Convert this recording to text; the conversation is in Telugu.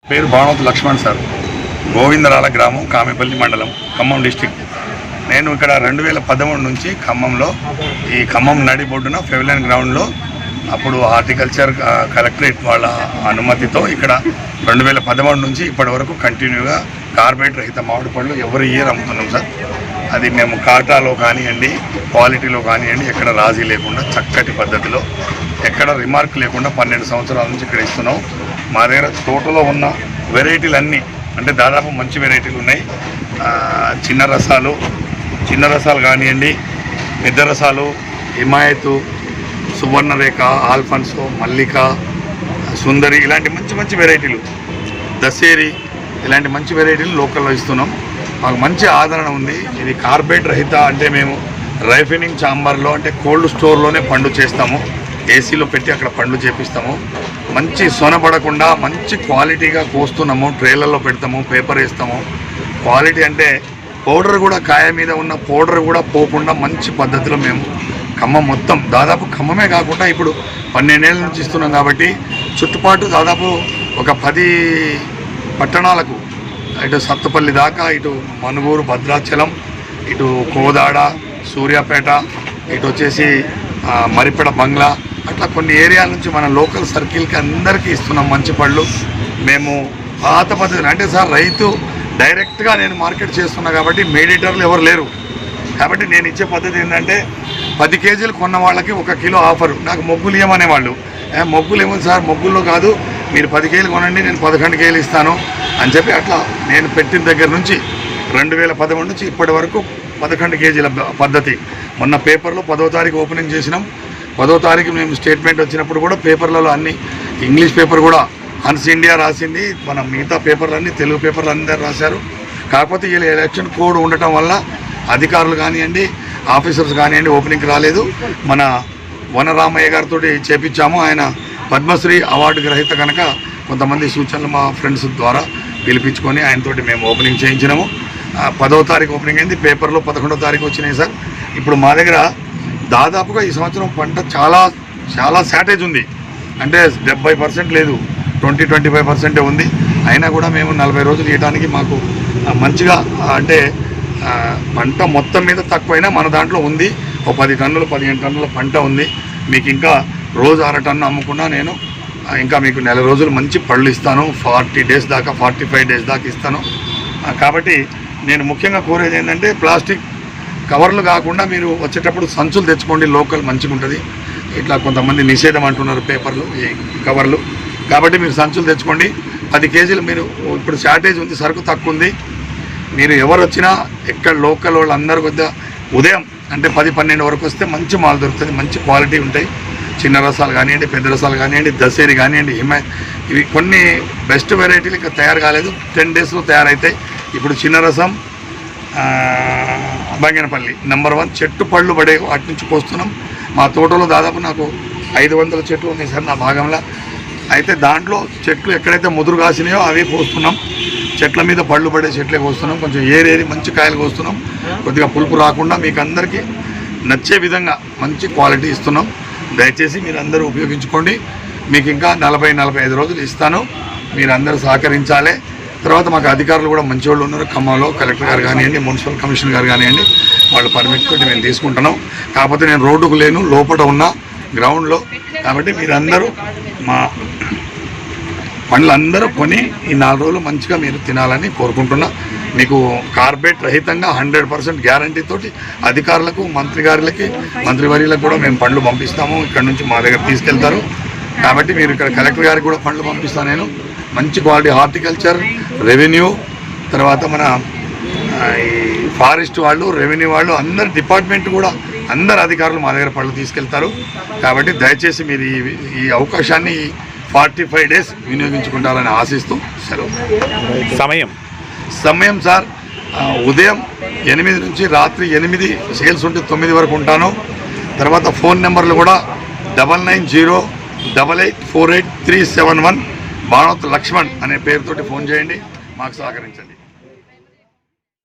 పేరు బాణోతు లక్ష్మణ్ సార్. గోవిందరాల గ్రామం, కామెపల్లి మండలం, ఖమ్మం డిస్టిక్. నేను ఇక్కడ 2013 నుంచి ఖమ్మంలో ఈ ఖమ్మం నడిబొడ్డున ఫెవిలియన్ గ్రౌండ్లో అప్పుడు హార్టికల్చర్ కలెక్టరేట్ వాళ్ళ అనుమతితో ఇక్కడ 2013 నుంచి ఇప్పటి వరకు కంటిన్యూగా కార్బైడ్ రహిత మామిడి పళ్ళు ఎవరి ఇయర్ అమ్ముతున్నాం సార్. అది మేము కాటాలో కానివ్వండి, క్వాలిటీలో కానివ్వండి, ఎక్కడ రాజీ లేకుండా చక్కటి పద్ధతిలో ఎక్కడ రిమార్క్ లేకుండా 12 సంవత్సరాల నుంచి ఇక్కడ ఇస్తున్నాం. మా దగ్గర తోటలో ఉన్న వెరైటీలు అన్నీ అంటే దాదాపు మంచి వెరైటీలు ఉన్నాయి. చిన్న రసాలు కానివ్వండి, పెద్ద రసాలు, హిమాయతు, సువర్ణరేఖ, ఆల్ఫన్సో, మల్లిక, సుందరి, ఇలాంటి మంచి వెరైటీలు, దసేరి, ఇలాంటి మంచి వెరైటీలు లోకల్లో ఇస్తున్నాం. మాకు మంచి ఆదరణ ఉంది. ఇది కార్బైడ్ రహిత అంటే మేము రైఫినింగ్ ఛాంబర్లో అంటే కోల్డ్ స్టోర్లోనే పండు చేస్తాము. ఏసీలో పెట్టి అక్కడ పండ్లు చేపిస్తాము. మంచి సొనబడకుండా మంచి క్వాలిటీగా కోస్తున్నాము. ట్రేలర్లో పెడతాము, పేపర్ వేస్తాము. క్వాలిటీ అంటే పౌడర్ కూడా, కాయ మీద ఉన్న పౌడర్ కూడా పోకుండా మంచి పద్ధతిలో మేము ఖమ్మం మొత్తం దాదాపు ఖమ్మమే కాకుండా ఇప్పుడు 12 ఏళ్ళ నుంచి ఇస్తున్నాం. కాబట్టి చుట్టుపాటు దాదాపు ఒక 10 పట్టణాలకు, ఇటు సత్తుపల్లి దాకా, ఇటు మనుగూరు, భద్రాచలం, ఇటు కోదాడ, సూర్యాపేట, ఇటు వచ్చేసి మరిపెడ, బంగ్లా, అట్లా కొన్ని ఏరియాల నుంచి మన లోకల్ సర్కిల్కి అందరికీ ఇస్తున్నాం మంచి పళ్ళు. మేము పాత పద్ధతి అంటే సార్, రైతు డైరెక్ట్గా నేను మార్కెట్ చేస్తున్నా కాబట్టి మీడియేటర్లు ఎవరు లేరు. కాబట్టి నేను ఇచ్చే పద్ధతి ఏంటంటే 10 కేజీలు కొన్న వాళ్ళకి 1 కిలో ఆఫరు. నాకు మొగ్గులు ఇవ్వమనేవాళ్ళు. మొగ్గులు ఏముంది సార్, మొగ్గుల్లో కాదు, మీరు 10 కేజీలు కొనండి, నేను 11 కేజీలు ఇస్తాను అని చెప్పి అట్లా నేను పెట్టిన దగ్గర నుంచి 2013 నుంచి ఇప్పటి వరకు 11 కేజీల పద్ధతి. మొన్న పేపర్లో 10వ తారీఖు ఓపెనింగ్ చేసినాం. 10వ తారీఖు మేము స్టేట్మెంట్ వచ్చినప్పుడు కూడా పేపర్లలో అన్ని ఇంగ్లీష్ పేపర్ కూడా హన్స్ ఇండియా రాసింది. మన మిగతా పేపర్లన్నీ తెలుగు పేపర్లు అందరూ రాశారు. కాకపోతే వీళ్ళ ఎలక్షన్ కోడ్ ఉండటం వల్ల అధికారులు కానివ్వండి, ఆఫీసర్స్ కానివ్వండి ఓపెనింగ్కి రాలేదు. మన వనరామయ్య గారితో చేపించాము. ఆయన పద్మశ్రీ అవార్డు గ్రహీత కనుక కొంతమంది సూచనలు మా ఫ్రెండ్స్ ద్వారా పిలిపించుకొని ఆయనతోటి మేము ఓపెనింగ్ చేయించినాము. 10వ తారీఖు ఓపెనింగ్ అయింది. పేపర్లో 11వ తారీఖు వచ్చినాయి సార్. ఇప్పుడు మా దగ్గర దాదాపుగా ఈ సంవత్సరం పంట చాలా శాటేజ్ ఉంది. అంటే 70% లేదు, 20-25% ఉంది. అయినా కూడా మేము 40 రోజులు ఇవ్వడానికి మాకు మంచిగా అంటే పంట మొత్తం మీద తక్కువైనా మన దాంట్లో ఉంది. ఒక 10 టన్నులు 15 టన్నుల పంట ఉంది. మీకు ఇంకా రోజు 6 టన్ను అమ్ముకున్నా నేను ఇంకా మీకు 4 రోజులు మంచి పళ్ళు ఇస్తాను. 40 డేస్ దాకా, 45 డేస్ దాకా ఇస్తాను. కాబట్టి నేను ముఖ్యంగా కోరేది ఏంటంటే ప్లాస్టిక్ కవర్లు కాకుండా మీరు వచ్చేటప్పుడు సంచులు తెచ్చుకోండి. లోకల్ మంచిగా ఉంటుంది. ఇట్లా కొంతమంది నిషేధం అంటున్నారు పేపర్లు, ఈ కవర్లు. కాబట్టి మీరు సంచులు తెచ్చుకోండి. 10 కేజీలు మీరు ఇప్పుడు షార్టేజ్ ఉంది, సరుకు తక్కువ ఉంది. మీరు ఎవరు వచ్చినా ఎక్కడ లోకల్ వాళ్ళందరి వద్ద ఉదయం అంటే 10-12 వరకు వస్తే మంచి మాల్ దొరుకుతుంది, మంచి క్వాలిటీ ఉంటాయి. చిన్న రసాలు కానివ్వండి, పెద్ద రసాలు కానివ్వండి, దసేరి కానివ్వండి, ఇవి కొన్ని బెస్ట్ వెరైటీలు ఇంకా తయారు కాలేదు. 10 డేస్లో తయారవుతాయి. ఇప్పుడు చిన్న రసం బంగనపల్లి నెంబర్ 1 చెట్టు పళ్ళు పడే వాటి నుంచి కోస్తున్నాం. మా తోటలో దాదాపు నాకు 500 చెట్లు ఉన్నాయి సార్ నా భాగంలో. అయితే దాంట్లో చెట్లు ఎక్కడైతే ముదురు కాసినాయో అవే కోస్తున్నాం. చెట్ల మీద పళ్ళు పడే చెట్లే కోస్తున్నాం. కొంచెం ఏరేరి మంచి కాయలు కోస్తున్నాం. కొద్దిగా పులుపు రాకుండా మీకు అందరికీ నచ్చే విధంగా మంచి క్వాలిటీ ఇస్తున్నాం. దయచేసి మీరు అందరూ ఉపయోగించుకోండి. మీకు ఇంకా 40-45 రోజులు ఇస్తాను. మీరు అందరూ సహకరించాలి. తర్వాత మాకు అధికారులు కూడా మంచి వాళ్ళు ఉన్నారు. ఖమ్మంలో కలెక్టర్ గారు కానివ్వండి, మున్సిపల్ కమిషనర్ గారు కానివ్వండి, వాళ్ళ పర్మిట్ తోటి మేము తీసుకుంటున్నాం. కాకపోతే నేను రోడ్డుకు లేను, లోపల ఉన్న గ్రౌండ్లో. కాబట్టి మీరందరూ మా పండ్లందరూ కొని ఈ 4 రోజులు మంచిగా మీరు తినాలని కోరుకుంటున్నా. మీకు కార్బైడ్ రహితంగా 100% గ్యారంటీ తోటి అధికారులకు, మంత్రివర్యులకు కూడా మేము పండ్లు పంపిస్తాము. ఇక్కడ నుంచి మా దగ్గర తీసుకెళ్తారు. కాబట్టి మీరు ఇక్కడ కలెక్టర్ గారికి కూడా పండ్లు పంపిస్తాను నేను. మంచి క్వాలిటీ హార్టికల్చర్, రెవెన్యూ, తర్వాత మన ఈ ఫారెస్ట్ వాళ్ళు, రెవెన్యూ వాళ్ళు, అందరు డిపార్ట్మెంట్ కూడా అందరు అధికారులు మా దగ్గర పళ్ళు తీసుకెళ్తారు. కాబట్టి దయచేసి మీరు ఈ అవకాశాన్ని 45 డేస్ వినియోగించుకుంటారని ఆశిస్తూ సెలవు. సమయం సార్, ఉదయం 8 నుంచి రాత్రి 8 సేల్స్ ఉంటే 9 వరకు ఉంటాను. తర్వాత ఫోన్ నెంబర్లు కూడా 9908848371 బాణోతు లక్ష్మణ్ అనే పేరుతోటి ఫోన్ చేయండి. మాకు సహకరించండి.